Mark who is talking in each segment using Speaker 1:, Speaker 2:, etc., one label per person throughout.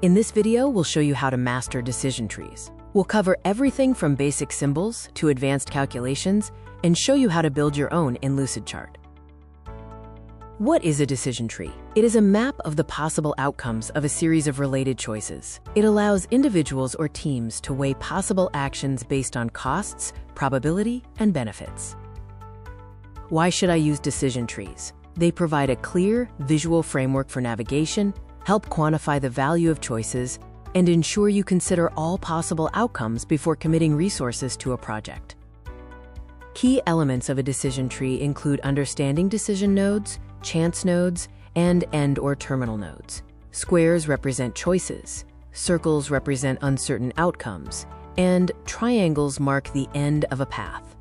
Speaker 1: In this video, we'll show you how to master decision trees. We'll cover everything from basic symbols to advanced calculations and show you how to build your own in Lucidchart. What is a decision tree? It is a map of the possible outcomes of a series of related choices. It allows individuals or teams to weigh possible actions based on costs, probability, and benefits. Why should I use decision trees? They provide a clear, visual framework for navigation, help quantify the value of choices, and ensure you consider all possible outcomes before committing resources to a project. Key elements of a decision tree include understanding decision nodes, chance nodes, and end or terminal nodes. Squares represent choices, circles represent uncertain outcomes, and triangles mark the end of a path.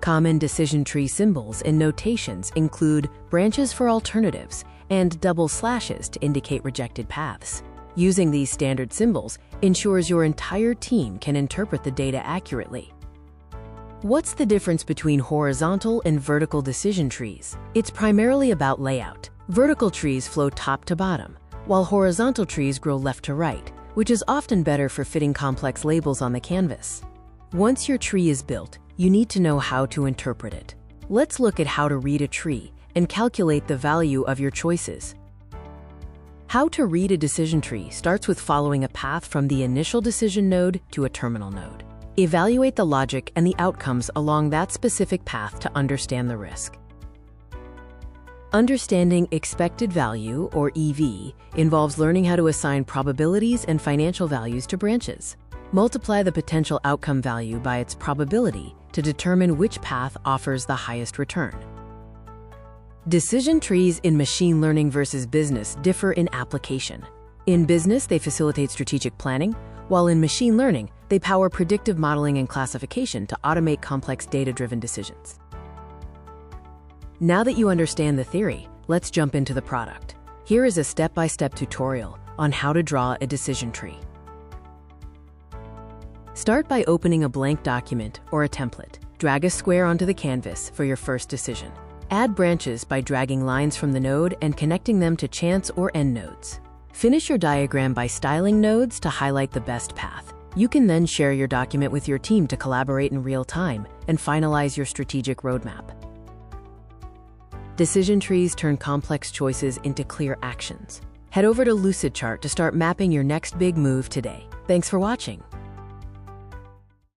Speaker 1: Common decision tree symbols and notations include branches for alternatives and double slashes to indicate rejected paths. Using these standard symbols ensures your entire team can interpret the data accurately. What's the difference between horizontal and vertical decision trees? It's primarily about layout. Vertical trees flow top to bottom, while horizontal trees grow left to right, which is often better for fitting complex labels on the canvas. Once your tree is built, you need to know how to interpret it. Let's look at how to read a tree and calculate the value of your choices. How to read a decision tree starts with following a path from the initial decision node to a terminal node. Evaluate the logic and the outcomes along that specific path to understand the risk. Understanding expected value, or EV, involves learning how to assign probabilities and financial values to branches. Multiply the potential outcome value by its probability to determine which path offers the highest return. Decision trees in machine learning versus business differ in application. In business, they facilitate strategic planning, while in machine learning, they power predictive modeling and classification to automate complex data-driven decisions. Now that you understand the theory, let's jump into the product. Here is a step-by-step tutorial on how to draw a decision tree. Start by opening a blank document or a template. Drag a square onto the canvas for your first decision. Add branches by dragging lines from the node and connecting them to chance or end nodes. Finish your diagram by styling nodes to highlight the best path. You can then share your document with your team to collaborate in real time and finalize your strategic roadmap. Decision trees turn complex choices into clear actions. Head over to Lucidchart to start mapping your next big move today. Thanks for watching.